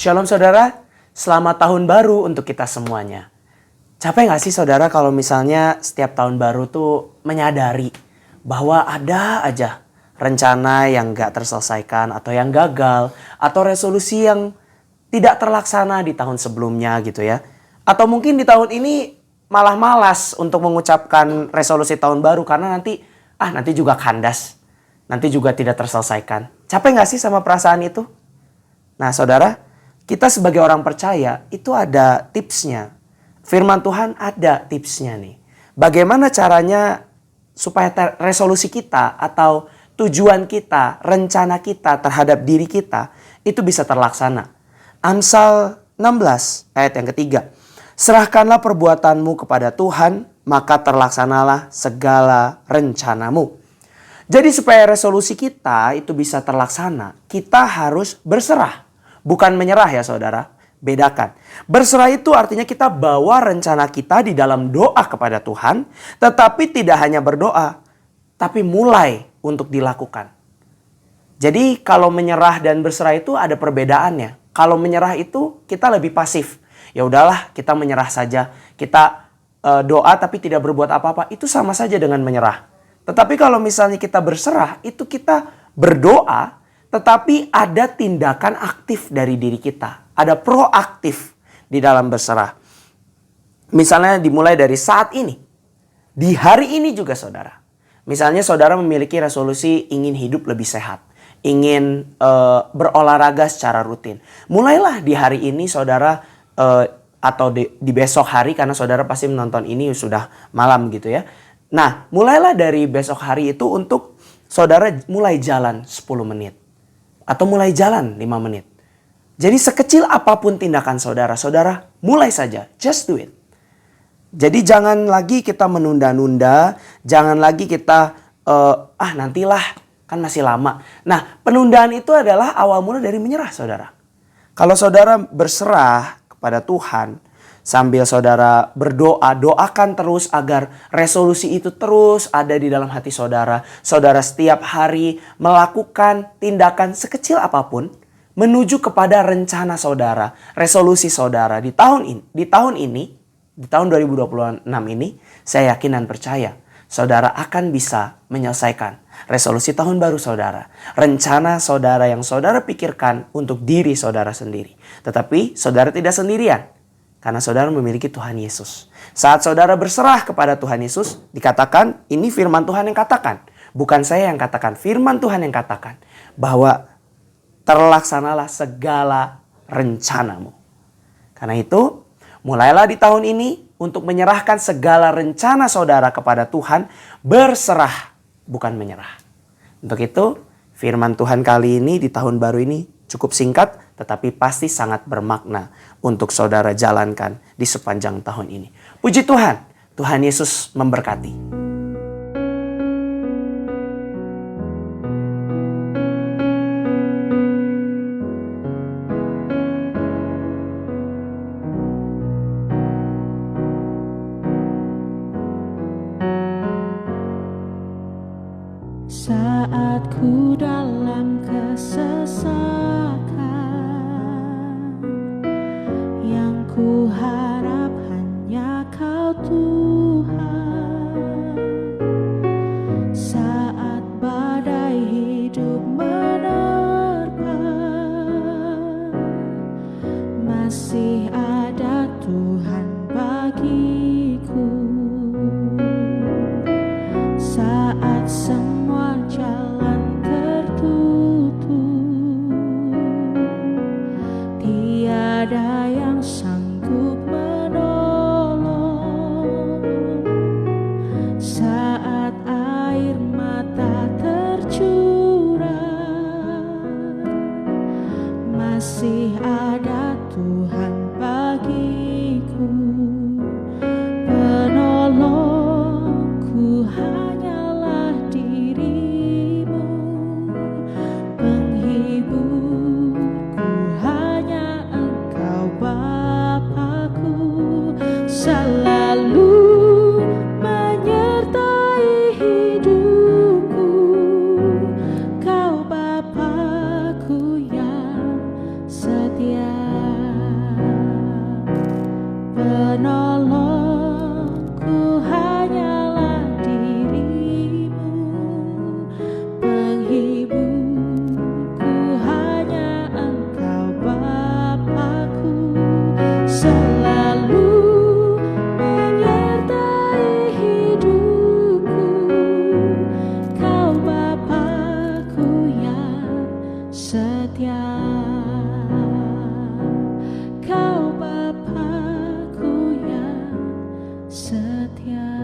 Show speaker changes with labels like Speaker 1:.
Speaker 1: Shalom saudara, selamat tahun baru untuk kita semuanya. Capek gak sih saudara kalau misalnya setiap tahun baru tuh menyadari bahwa ada aja rencana yang gak terselesaikan atau yang gagal atau resolusi yang tidak terlaksana di tahun sebelumnya gitu ya. Atau mungkin di tahun ini malah malas untuk mengucapkan resolusi tahun baru karena nanti juga kandas, nanti juga tidak terselesaikan. Capek gak sih sama perasaan itu? Nah saudara, kita sebagai orang percaya itu ada tipsnya. Firman Tuhan ada tipsnya nih. Bagaimana caranya supaya resolusi kita atau tujuan kita, rencana kita terhadap diri kita itu bisa terlaksana. Amsal 16 ayat yang ketiga. Serahkanlah perbuatanmu kepada Tuhan, maka terlaksanalah segala rencanamu. Jadi supaya resolusi kita itu bisa terlaksana, kita harus berserah. Bukan menyerah ya saudara, bedakan. Berserah itu artinya kita bawa rencana kita di dalam doa kepada Tuhan, tetapi tidak hanya berdoa, tapi mulai untuk dilakukan. Jadi kalau menyerah dan berserah itu ada perbedaannya. Kalau menyerah itu kita lebih pasif. Ya udahlah, kita menyerah saja. Kita doa tapi tidak berbuat apa-apa, itu sama saja dengan menyerah. Tetapi kalau misalnya kita berserah, itu kita berdoa, tetapi ada tindakan aktif dari diri kita. Ada proaktif di dalam berserah. Misalnya dimulai dari saat ini. Di hari ini juga saudara. Misalnya saudara memiliki resolusi ingin hidup lebih sehat. Ingin berolahraga secara rutin. Mulailah di hari ini saudara atau di besok hari karena saudara pasti menonton ini sudah malam gitu ya. Nah mulailah dari besok hari itu untuk saudara mulai jalan 10 menit. Atau mulai jalan 5 menit. Jadi sekecil apapun tindakan saudara, saudara mulai saja. Just do it. Jadi jangan lagi kita menunda-nunda. Jangan lagi kita, nantilah kan masih lama. Nah penundaan itu adalah awal mula dari menyerah saudara. Kalau saudara berserah kepada Tuhan, sambil saudara berdoa, doakan terus agar resolusi itu terus ada di dalam hati saudara. Saudara setiap hari melakukan tindakan sekecil apapun menuju kepada rencana saudara, resolusi saudara di tahun ini, di tahun 2026 ini, saya yakin dan percaya saudara akan bisa menyelesaikan resolusi tahun baru saudara. Rencana saudara yang saudara pikirkan untuk diri saudara sendiri. Tetapi saudara tidak sendirian. Karena saudara memiliki Tuhan Yesus. Saat saudara berserah kepada Tuhan Yesus, dikatakan, ini firman Tuhan yang katakan. Bukan saya yang katakan, firman Tuhan yang katakan. Bahwa terlaksanalah segala rencanamu. Karena itu, mulailah di tahun ini untuk menyerahkan segala rencana saudara kepada Tuhan. Berserah, bukan menyerah. Untuk itu, firman Tuhan kali ini di tahun baru ini cukup singkat, tetapi pasti sangat bermakna untuk saudara jalankan di sepanjang tahun ini. Puji Tuhan, Tuhan Yesus memberkati.
Speaker 2: Saat ku dalam kesesakan, yang ku harap hanya Kau Tuhan. Saat badai hidup menerpa, masih ada Tuhan bagiku. Saat semua jalan tertutup, setia.